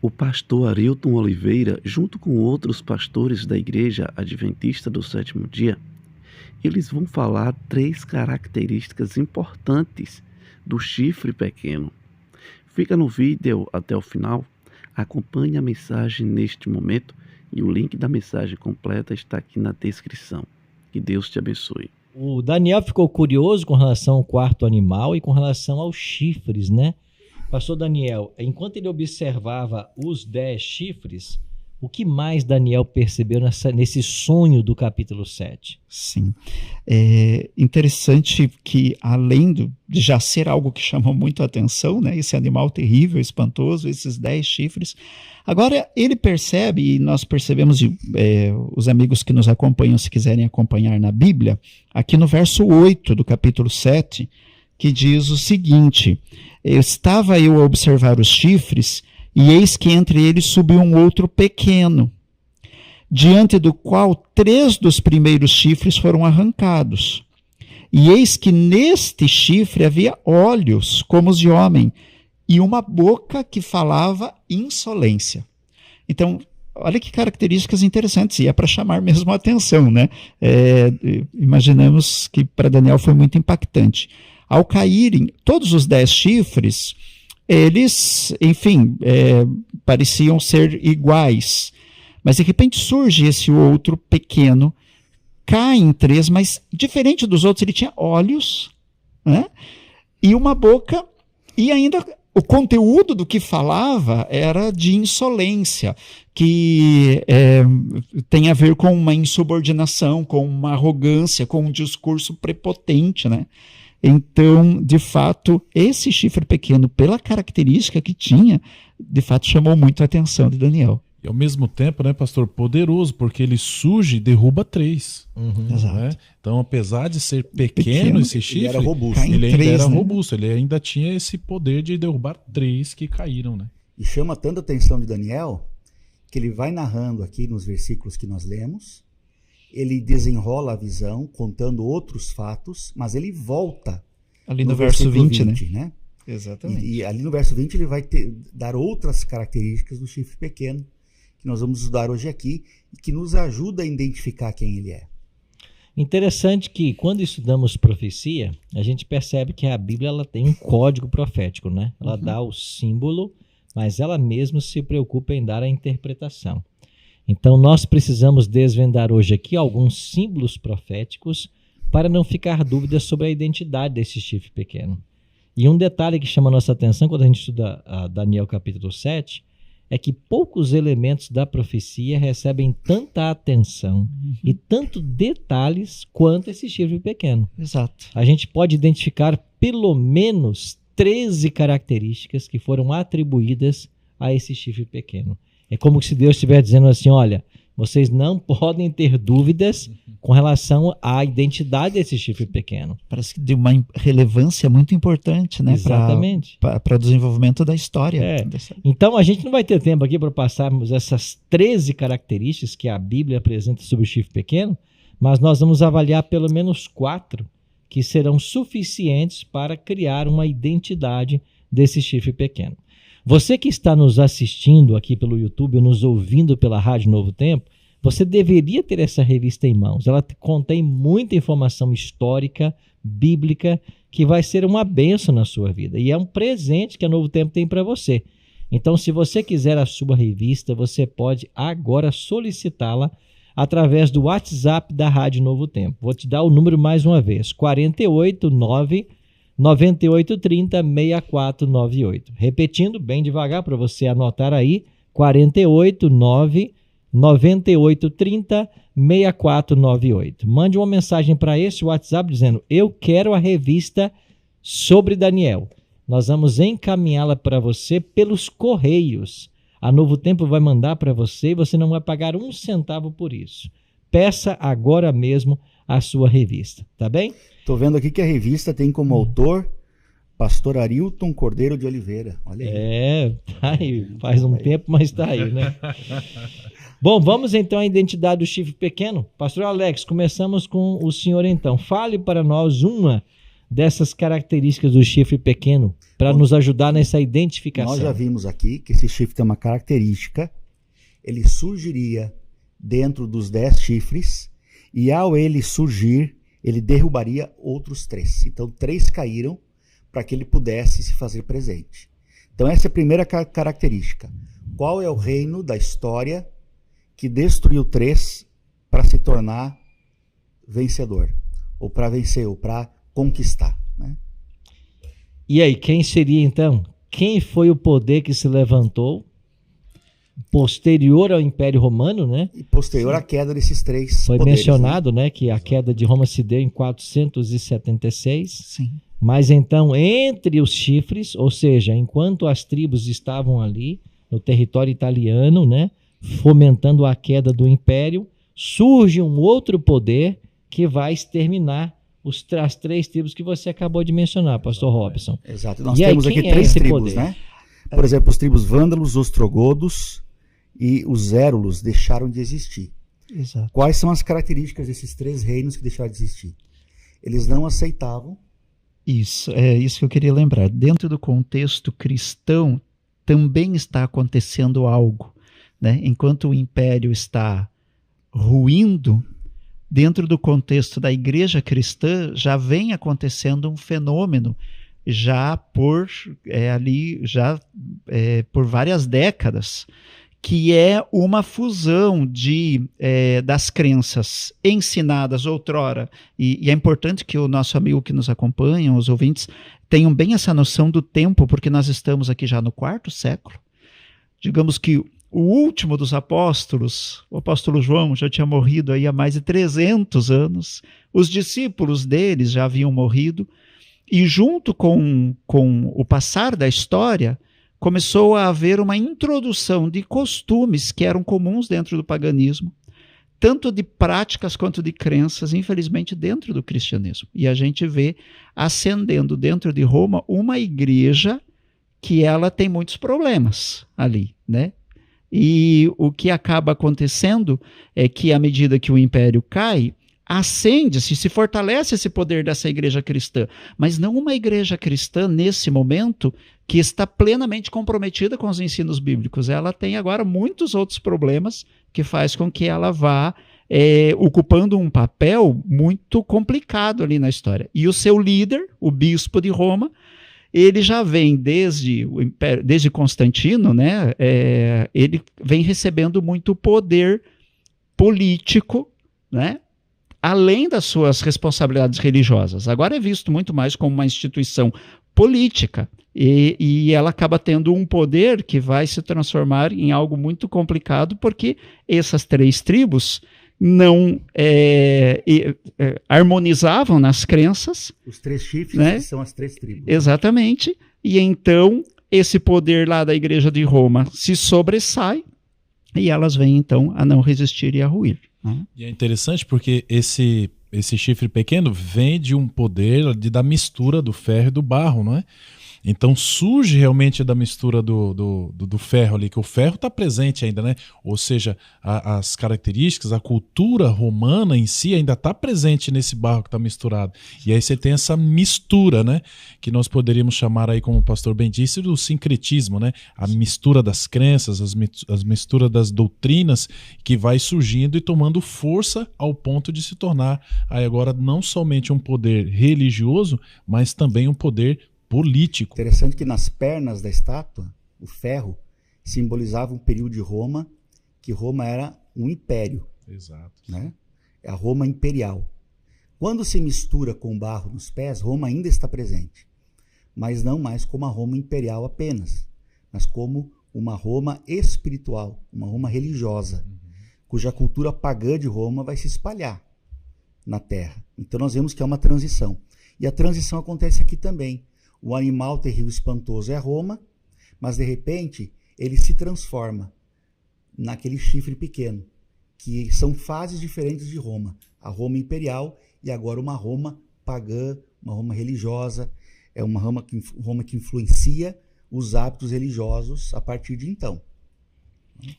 o pastor Arilton Oliveira, junto com outros pastores da Igreja Adventista do Sétimo Dia, eles vão falar 3 características importantes do chifre pequeno. Fica no vídeo até o final, acompanhe a mensagem neste momento e o link da mensagem completa está aqui na descrição. Que Deus te abençoe. O Daniel ficou curioso com relação ao quarto animal e com relação aos chifres, né? Pastor Daniel, enquanto ele observava os 10 chifres, o que mais Daniel percebeu nesse sonho do capítulo 7? Sim, é interessante que além de já ser algo que chamou muito a atenção, né, esse animal terrível, espantoso, esses 10 chifres, agora ele percebe, e nós percebemos, os amigos que nos acompanham, se quiserem acompanhar na Bíblia, aqui no verso 8 do capítulo 7, que diz o seguinte: estava eu a observar os chifres, e eis que entre eles subiu um outro pequeno, diante do qual 3 dos primeiros chifres foram arrancados. E eis que neste chifre havia olhos como os de homem, e uma boca que falava insolência. Então, olha que características interessantes, e é para chamar mesmo a atenção, né? Imaginamos que para Daniel foi muito impactante. Ao caírem todos os 10 chifres, eles, enfim, pareciam ser iguais. Mas de repente surge esse outro pequeno, cai em 3, mas diferente dos outros, ele tinha olhos, né? E uma boca, e ainda o conteúdo do que falava era de insolência, que tem a ver com uma insubordinação, com uma arrogância, com um discurso prepotente, né? Então, de fato, esse chifre pequeno, pela característica que tinha, de fato chamou muito a atenção de Daniel. E ao mesmo tempo, né, pastor, poderoso, porque ele surge e derruba 3. Exato. Né? Então, apesar de ser pequeno esse chifre, ele era robusto. Ele ainda 3, era né? robusto, ele ainda tinha esse poder de derrubar 3 que caíram, né? E chama tanta atenção de Daniel, que ele vai narrando aqui nos versículos que nós lemos, ele desenrola a visão, contando outros fatos, mas ele volta Ali no verso 20, né? Exatamente. E ali no verso 20 ele vai dar outras características do chifre pequeno, que nós vamos estudar hoje aqui, e que nos ajuda a identificar quem ele é. Interessante que quando estudamos profecia, a gente percebe que a Bíblia ela tem um código profético, né? Ela dá o símbolo, mas ela mesma se preocupa em dar a interpretação. Então nós precisamos desvendar hoje aqui alguns símbolos proféticos para não ficar dúvidas sobre a identidade desse chifre pequeno. E um detalhe que chama a nossa atenção quando a gente estuda Daniel capítulo 7 é que poucos elementos da profecia recebem tanta atenção e tanto detalhes quanto esse chifre pequeno. Exato. A gente pode identificar pelo menos 13 características que foram atribuídas a esse chifre pequeno. É como se Deus estivesse dizendo assim, olha, vocês não podem ter dúvidas com relação à identidade desse chifre pequeno. Parece que de uma relevância muito importante, né? Exatamente. Para o desenvolvimento da história. Então a gente não vai ter tempo aqui para passarmos essas 13 características que a Bíblia apresenta sobre o chifre pequeno, mas nós vamos avaliar pelo menos 4 que serão suficientes para criar uma identidade desse chifre pequeno. Você que está nos assistindo aqui pelo YouTube ou nos ouvindo pela Rádio Novo Tempo, você deveria ter essa revista em mãos. Ela contém muita informação histórica, bíblica, que vai ser uma bênção na sua vida. E é um presente que a Novo Tempo tem para você. Então, se você quiser a sua revista, você pode agora solicitá-la através do WhatsApp da Rádio Novo Tempo. Vou te dar o número mais uma vez, 489 9830 6498. Repetindo bem devagar para você anotar aí, 489 9830 6498. Mande uma mensagem para esse WhatsApp dizendo: eu quero a revista sobre Daniel. Nós vamos encaminhá-la para você pelos correios. A Novo Tempo vai mandar para você e você não vai pagar um centavo por isso. Peça agora mesmo a sua revista, tá bem? Estou vendo aqui que a revista tem como autor pastor Arilton Cordeiro de Oliveira. Olha aí. Tá aí. Faz um tempo, mas tá aí, né? Bom, vamos então à identidade do chifre pequeno. Pastor Alex, começamos com o senhor então. Fale para nós uma dessas características do chifre pequeno para nos ajudar nessa identificação? Nós já vimos aqui que esse chifre tem uma característica, ele surgiria dentro dos 10 chifres, e ao ele surgir, ele derrubaria outros 3. Então 3 caíram para que ele pudesse se fazer presente. Então essa é a primeira característica. Qual é o reino da história que destruiu 3 para se tornar vencedor? Ou para vencer, ou para conquistar, né? E aí, quem seria então? Quem foi o poder que se levantou posterior ao Império Romano, né? E posterior à queda desses 3 Foi poderes, mencionado, né, que a queda de Roma se deu em 476. Sim. Mas então, entre os chifres, ou seja, enquanto as tribos estavam ali no território italiano, né, fomentando a queda do império, surge um outro poder que vai exterminar as 3 tribos que você acabou de mencionar, pastor Robson. Exato. Nós E aí, temos aqui quem é 3 esse tribos, poder? né? Por exemplo, os tribos vândalos, ostrogodos e os érulos deixaram de existir. Exato. Quais são as características desses 3 reinos que deixaram de existir? Eles não aceitavam. Isso, é isso que eu queria lembrar. Dentro do contexto cristão, também está acontecendo algo, né? Enquanto o império está ruindo, dentro do contexto da igreja cristã, já vem acontecendo um fenômeno, já por por várias décadas, que é uma fusão das crenças ensinadas outrora, e é importante que o nosso amigo que nos acompanha, os ouvintes, tenham bem essa noção do tempo, porque nós estamos aqui já no 4º século. Digamos que o último dos apóstolos, o apóstolo João, já tinha morrido aí há mais de 300 anos, os discípulos deles já haviam morrido, e junto com o passar da história, começou a haver uma introdução de costumes que eram comuns dentro do paganismo, tanto de práticas quanto de crenças, infelizmente, dentro do cristianismo. E a gente vê ascendendo dentro de Roma uma igreja que ela tem muitos problemas ali, né? E o que acaba acontecendo é que, à medida que o império cai, acende-se, se fortalece esse poder dessa igreja cristã, mas não uma igreja cristã, nesse momento, que está plenamente comprometida com os ensinos bíblicos. Ela tem agora muitos outros problemas que faz com que ela vá ocupando um papel muito complicado ali na história. E o seu líder, o bispo de Roma, ele já vem desde Constantino, né? Ele vem recebendo muito poder político, né? Além das suas responsabilidades religiosas. Agora é visto muito mais como uma instituição política, e ela acaba tendo um poder que vai se transformar em algo muito complicado, porque essas 3 tribos não harmonizavam nas crenças. Os 3 chifres, né? Que são as 3 tribos. Exatamente. E então esse poder lá da igreja de Roma se sobressai, e elas vêm então a não resistir e a ruir. Né? E é interessante porque esse chifre pequeno vem de um poder da mistura do ferro e do barro, não é? Então surge realmente da mistura do ferro ali, que o ferro está presente ainda, né? Ou seja, as características, a cultura romana em si ainda está presente nesse barro que está misturado. E aí você tem essa mistura, né? Que nós poderíamos chamar aí, como o pastor bem disse, do sincretismo, né? A mistura das crenças, as misturas das doutrinas, que vai surgindo e tomando força ao ponto de se tornar aí agora não somente um poder religioso, mas também um poder político. Interessante que nas pernas da estátua, o ferro simbolizava um período de Roma, que Roma era um império. Exato. Né? É a Roma imperial. Quando se mistura com o barro nos pés, Roma ainda está presente, mas não mais como a Roma imperial apenas, mas como uma Roma espiritual, uma Roma religiosa, cuja cultura pagã de Roma vai se espalhar na terra. Então nós vemos que é uma transição. E a transição acontece aqui também. O animal terrível espantoso é Roma, mas de repente ele se transforma naquele chifre pequeno, que são fases diferentes de Roma. A Roma imperial e agora uma Roma pagã, uma Roma religiosa, é uma Roma que influencia os hábitos religiosos a partir de então.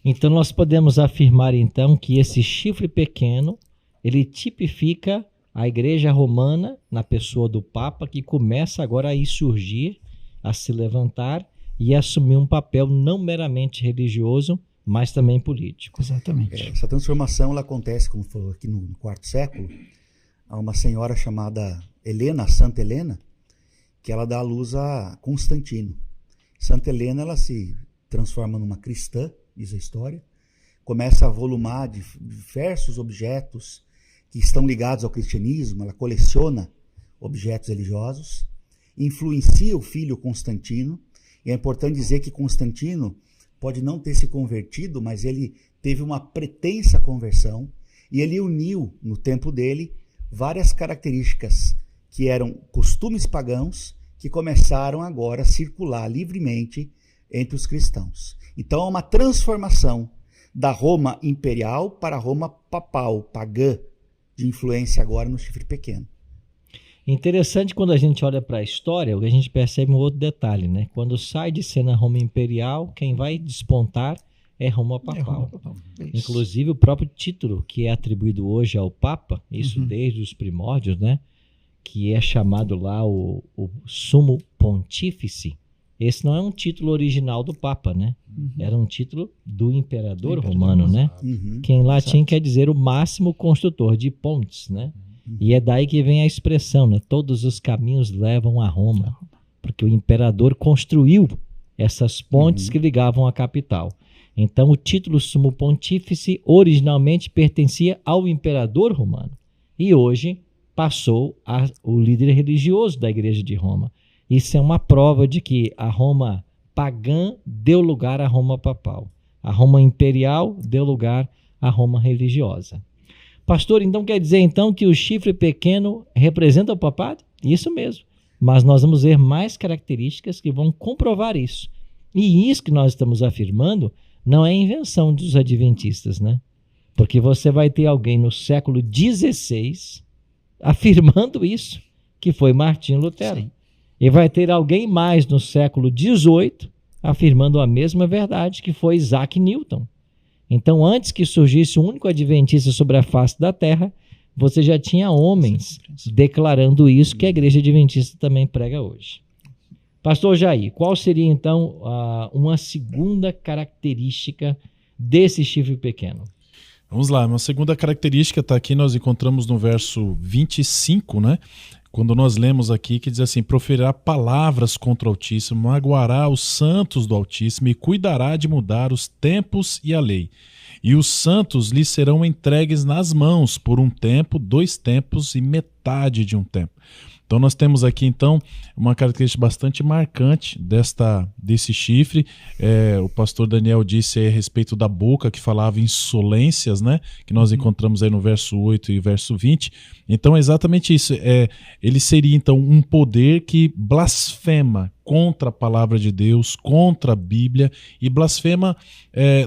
Então nós podemos afirmar então que esse chifre pequeno, ele tipifica a Igreja Romana, na pessoa do Papa, que começa agora a surgir, a se levantar e assumir um papel não meramente religioso, mas também político. Exatamente. Essa transformação ela acontece, como falou aqui no quarto século, a uma senhora chamada Helena, Santa Helena, que ela dá à luz a Constantino. Santa Helena ela se transforma numa cristã, diz a história, começa a volumar diversos objetos que estão ligados ao cristianismo, ela coleciona objetos religiosos, influencia o filho Constantino, e é importante dizer que Constantino pode não ter se convertido, mas ele teve uma pretensa conversão, e ele uniu no tempo dele várias características que eram costumes pagãos que começaram agora a circular livremente entre os cristãos. Então há uma transformação da Roma imperial para a Roma papal, pagã, de influência agora no chifre pequeno. Interessante quando a gente olha para a história, a gente percebe um outro detalhe, né? Quando sai de cena Roma imperial, quem vai despontar é Roma papal. Inclusive o próprio título que é atribuído hoje ao Papa, isso desde os primórdios, né? Que é chamado lá o Sumo Pontífice. Esse não é um título original do Papa, né? Era um título do imperador romano, né? Que em latim quer dizer o máximo construtor de pontes, né? E é daí que vem a expressão, né? Todos os caminhos levam a Roma, porque o imperador construiu essas pontes que ligavam a capital. Então o título Sumo Pontífice originalmente pertencia ao imperador romano e hoje passou ao líder religioso da Igreja de Roma. Isso é uma prova de que a Roma pagã deu lugar à Roma papal. A Roma imperial deu lugar à Roma religiosa. Pastor, então quer dizer então que o chifre pequeno representa o papado? Isso mesmo. Mas nós vamos ver mais características que vão comprovar isso. E isso que nós estamos afirmando não é invenção dos adventistas, né? Porque você vai ter alguém no século XVI afirmando isso, que foi Martinho Lutero. Sim. E vai ter alguém mais no século XVIII afirmando a mesma verdade, que foi Isaac Newton. Então, antes que surgisse o único adventista sobre a face da Terra, você já tinha homens declarando isso que a Igreja Adventista também prega hoje. Pastor Jair, qual seria então uma segunda característica desse chifre pequeno? Vamos lá, uma segunda característica está aqui, nós encontramos no verso 25, né? Quando nós lemos aqui que diz assim: proferirá palavras contra o Altíssimo, magoará os santos do Altíssimo e cuidará de mudar os tempos e a lei. E os santos lhe serão entregues nas mãos por um tempo, 2 tempos e metade de um tempo. Então nós temos aqui então uma característica bastante marcante desse chifre. O pastor Daniel disse aí a respeito da boca que falava insolências, né? Que nós encontramos aí no verso 8 e verso 20. Então é exatamente isso. Ele seria então um poder que blasfema contra a palavra de Deus, contra a Bíblia. E blasfema,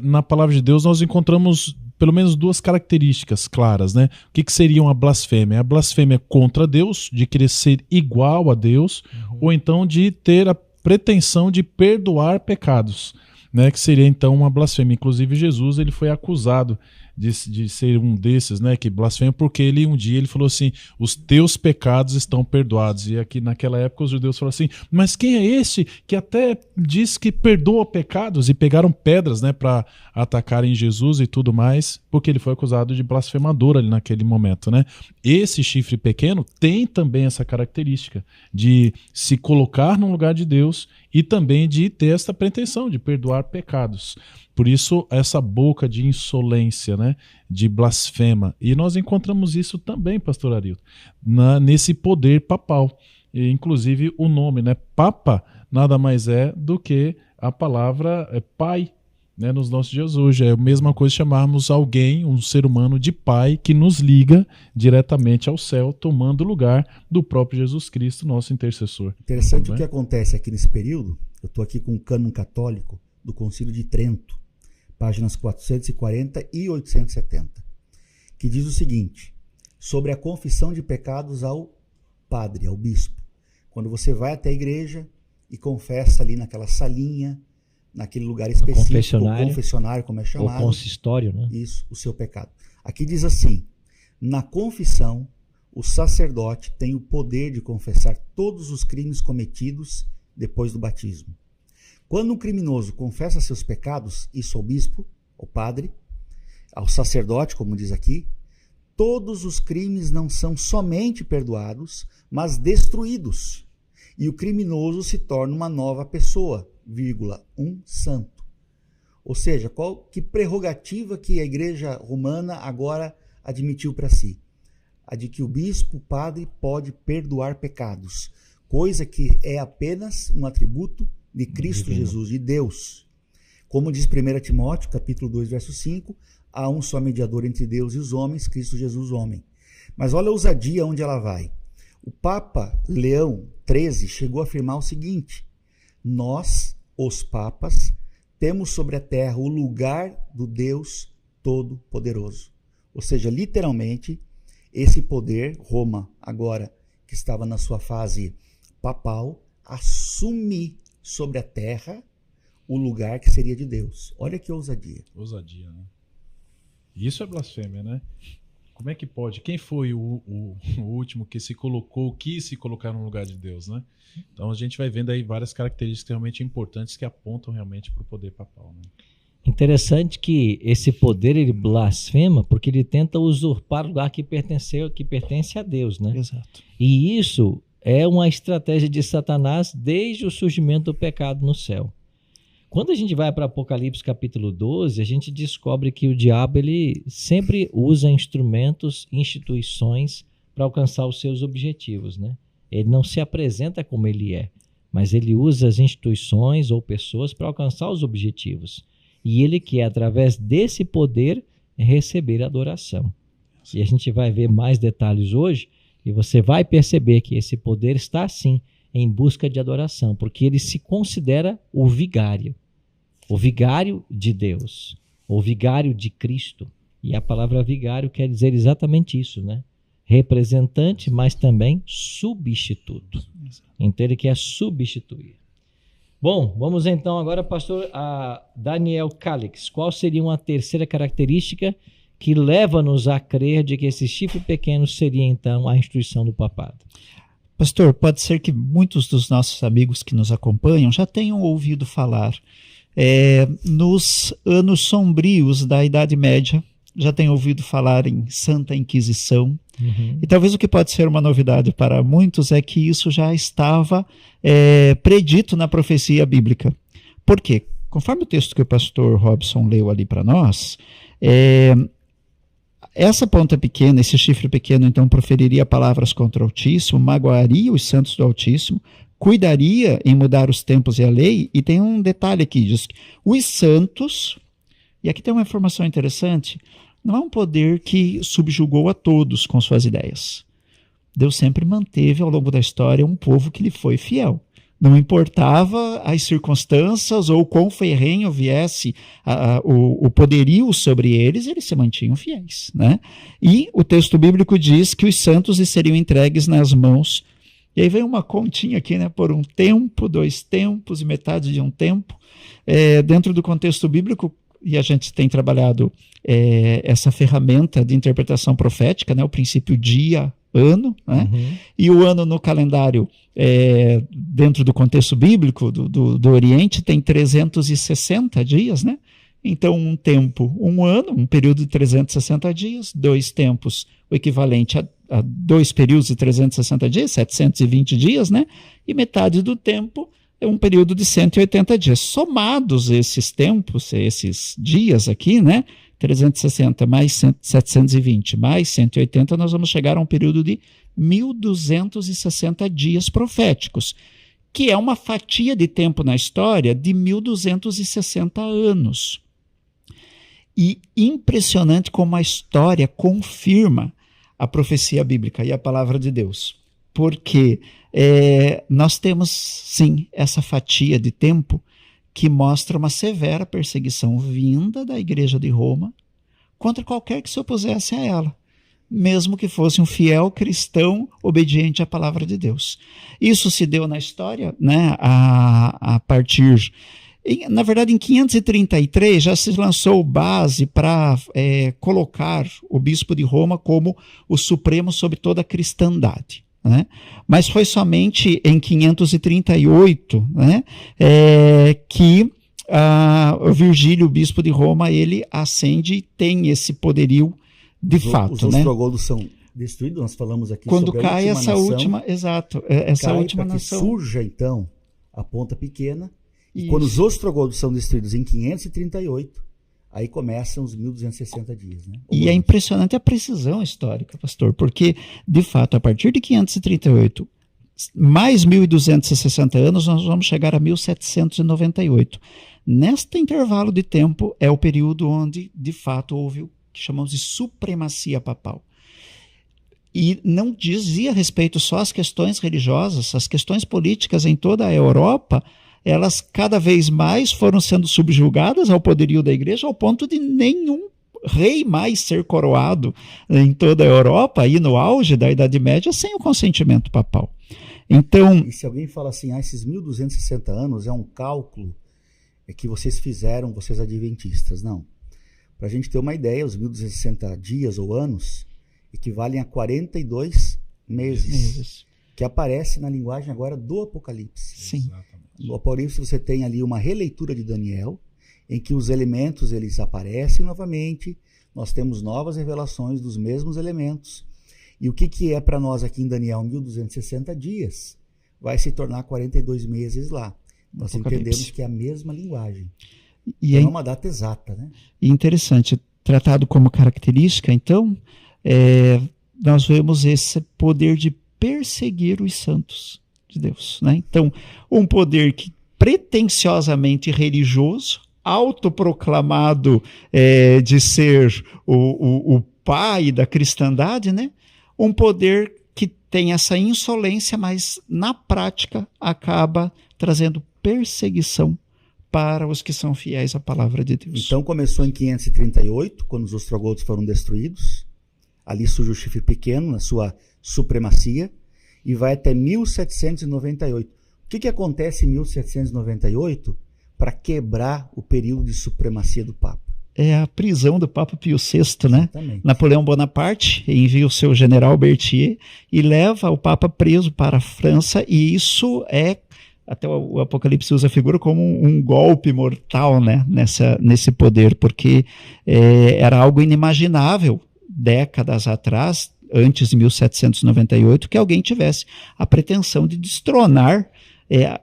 na palavra de Deus nós encontramos pelo menos 2 características claras, né? O que seria uma blasfêmia? A blasfêmia contra Deus, de querer ser igual a Deus, ou então de ter a pretensão de perdoar pecados, né? Que seria então uma blasfêmia. Inclusive Jesus ele foi acusado de ser um desses, né, que blasfema, porque um dia ele falou assim: os teus pecados estão perdoados. E aqui naquela época os judeus falaram assim: mas quem é esse que até diz que perdoa pecados? E pegaram pedras, né, para atacarem Jesus e tudo mais, porque ele foi acusado de blasfemador ali naquele momento, né? Esse chifre pequeno tem também essa característica de se colocar no lugar de Deus e também de ter essa pretensão de perdoar pecados. Por isso, essa boca de insolência, né, de blasfema. E nós encontramos isso também, pastor Arilton, nesse poder papal. E, inclusive, o nome, né, Papa, nada mais é do que a palavra Pai, né, nos nossos dias hoje. É a mesma coisa chamarmos alguém, um ser humano, de Pai, que nos liga diretamente ao céu, tomando o lugar do próprio Jesus Cristo, nosso intercessor. Interessante o que acontece aqui nesse período. Eu estou aqui com o cânon católico do Concílio de Trento, páginas 440 e 870, que diz o seguinte, sobre a confissão de pecados ao padre, ao bispo. Quando você vai até a igreja e confessa ali naquela salinha, naquele lugar específico, o confessionário, como é chamado. O consistório, né? Isso, o seu pecado. Aqui diz assim: na confissão, o sacerdote tem o poder de confessar todos os crimes cometidos depois do batismo. Quando um criminoso confessa seus pecados, isso ao bispo, ao padre, ao sacerdote, como diz aqui, todos os crimes não são somente perdoados, mas destruídos. E o criminoso se torna uma nova pessoa, um santo. Ou seja, que prerrogativa que a Igreja Romana agora admitiu para si? A de que o bispo, o padre, pode perdoar pecados, coisa que é apenas um atributo de Cristo Jesus, de Deus. Como diz 1 Timóteo, capítulo 2, verso 5, há um só mediador entre Deus e os homens, Cristo Jesus, homem. Mas olha a ousadia onde ela vai. O Papa Leão XIII chegou a afirmar o seguinte: nós, os papas, temos sobre a terra o lugar do Deus Todo-Poderoso. Ou seja, literalmente, esse poder, Roma, agora que estava na sua fase papal, assume sobre a terra o lugar que seria de Deus. Olha que ousadia. Ousadia, né? Isso é blasfêmia, né? Como é que pode? Quem foi o último que quis se colocar no lugar de Deus, né? Então a gente vai vendo aí várias características realmente importantes que apontam realmente para o poder papal, né? Interessante que esse poder ele blasfema porque ele tenta usurpar o lugar que pertence a Deus, né? Exato. E isso é uma estratégia de Satanás desde o surgimento do pecado no céu. Quando a gente vai para Apocalipse capítulo 12, a gente descobre que o diabo ele sempre usa instrumentos, instituições para alcançar os seus objetivos, né? Ele não se apresenta como ele é, mas ele usa as instituições ou pessoas para alcançar os objetivos. E ele quer, através desse poder, receber adoração. E a gente vai ver mais detalhes hoje, e você vai perceber que esse poder está, sim, em busca de adoração, porque ele se considera o vigário de Deus, o vigário de Cristo. E a palavra vigário quer dizer exatamente isso, né? Representante, mas também substituto. Então ele quer substituir. Bom, vamos então agora, pastor, a Daniel Calix. Qual seria uma terceira característica que leva-nos a crer de que esse chifre pequeno seria então a instituição do papado? Pastor, pode ser que muitos dos nossos amigos que nos acompanham já tenham ouvido falar nos anos sombrios da Idade Média, já tenham ouvido falar em Santa Inquisição. E talvez o que pode ser uma novidade para muitos é que isso já estava predito na profecia bíblica. Por quê? Conforme o texto que o pastor Robson leu ali para nós, essa ponta pequena, esse chifre pequeno, então, proferiria palavras contra o Altíssimo, magoaria os santos do Altíssimo, cuidaria em mudar os tempos e a lei, e tem um detalhe aqui, diz que os santos, e aqui tem uma informação interessante, não é um poder que subjugou a todos com suas ideias. Deus sempre manteve ao longo da história um povo que lhe foi fiel. Não importava as circunstâncias ou quão ferrenho viesse o poderio sobre eles, eles se mantinham fiéis, né? E o texto bíblico diz que os santos lhes seriam entregues nas mãos. E aí vem uma continha aqui, né? Por um tempo, 2 tempos e metade de um tempo. Dentro do contexto bíblico, e a gente tem trabalhado essa ferramenta de interpretação profética, né? O princípio dia, ano, né? E o ano no calendário, dentro do contexto bíblico do Oriente, tem 360 dias, né? Então, um tempo, um ano, um período de 360 dias, 2 tempos, o equivalente a 2 períodos de 360 dias, 720 dias, né? E metade do tempo é um período de 180 dias. Somados esses tempos, esses dias aqui, né? 360 mais 720 mais 180, nós vamos chegar a um período de 1.260 dias proféticos, que é uma fatia de tempo na história de 1.260 anos. E impressionante como a história confirma a profecia bíblica e a palavra de Deus, porque nós temos, sim, essa fatia de tempo que mostra uma severa perseguição vinda da Igreja de Roma contra qualquer que se opusesse a ela, mesmo que fosse um fiel cristão obediente à palavra de Deus. Isso se deu na história, né, a partir Na verdade, em 533 já se lançou base para colocar o bispo de Roma como o supremo sobre toda a cristandade, né? Mas foi somente em 538, né, que o Virgílio, o bispo de Roma, ele ascende e tem esse poderio de fato. Os né? ostrogodos são destruídos, nós falamos aqui Quando sobre cai a essa nação, última, exato, essa cai última para que nação. surja então a ponta pequena, e Isso. quando os ostrogodos são destruídos em 538, aí começam os 1260 dias. Né? E é impressionante a precisão histórica, pastor, porque, de fato, a partir de 538, mais 1260 anos, nós vamos chegar a 1798. Neste intervalo de tempo é o período onde, de fato, houve o que chamamos de supremacia papal. E não dizia respeito só às questões religiosas, as questões políticas em toda a Europa, elas cada vez mais foram sendo subjugadas ao poderio da igreja, ao ponto de nenhum rei mais ser coroado em toda a Europa, aí no auge da Idade Média, sem o consentimento papal. Então, e se alguém fala assim, esses 1260 anos é um cálculo que vocês fizeram, vocês adventistas, não. Para a gente ter uma ideia, os 1260 dias ou anos equivalem a 42 meses, que aparece na linguagem agora do Apocalipse. Sim. No Apocalipse você tem ali uma releitura de Daniel, em que os elementos eles aparecem novamente, nós temos novas revelações dos mesmos elementos. E o que é para nós aqui em Daniel 1260 dias? Vai se tornar 42 meses lá. Nós entendemos que é a mesma linguagem. E não é uma data exata, né? E interessante, tratado como característica, então, nós vemos esse poder de perseguir os santos de Deus, né? Então, um poder que pretensiosamente religioso, autoproclamado de ser o pai da cristandade, né? Um poder que tem essa insolência, mas na prática acaba trazendo perseguição para os que são fiéis à palavra de Deus. Então começou em 538, quando os ostrogodos foram destruídos. Ali surge o chifre pequeno na sua supremacia e vai até 1798. O que acontece em 1798 para quebrar o período de supremacia do Papa? É a prisão do Papa Pio VI, né? Exatamente. Napoleão Bonaparte envia o seu general Berthier e leva o Papa preso para a França, e isso até o Apocalipse usa a figura como um golpe mortal, né? Nesse poder, porque era algo inimaginável décadas atrás, antes de 1798, que alguém tivesse a pretensão de destronar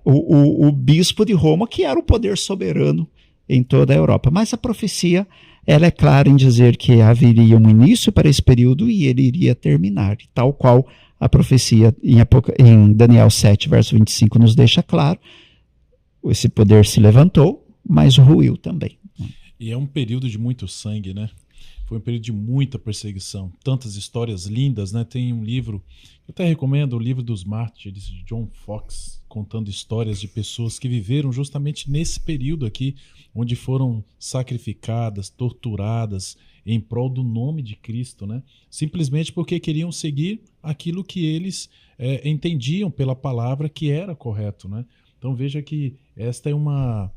o bispo de Roma, que era o poder soberano em toda a Europa. Mas a profecia, ela é clara em dizer que haveria um início para esse período e ele iria terminar, tal qual a profecia em Daniel 7, verso 25, nos deixa claro. Esse poder se levantou, mas ruiu também. E é um período de muito sangue, né? Foi um período de muita perseguição, tantas histórias lindas, né? Tem um livro, eu até recomendo, o livro dos Mártires, de John Fox, contando histórias de pessoas que viveram justamente nesse período aqui, onde foram sacrificadas, torturadas em prol do nome de Cristo, né? Simplesmente porque queriam seguir aquilo que eles entendiam pela palavra que era correto, né? Então veja que esta é uma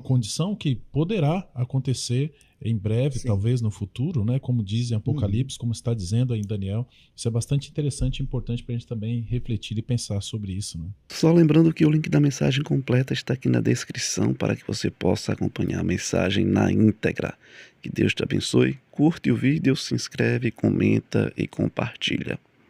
condição que poderá acontecer em breve, Sim. talvez no futuro, né? Como diz em Apocalipse, como está dizendo aí em Daniel. Isso é bastante interessante e importante para a gente também refletir e pensar sobre isso, né? Só lembrando que o link da mensagem completa está aqui na descrição para que você possa acompanhar a mensagem na íntegra. Que Deus te abençoe, curte o vídeo, se inscreve, comenta e compartilha.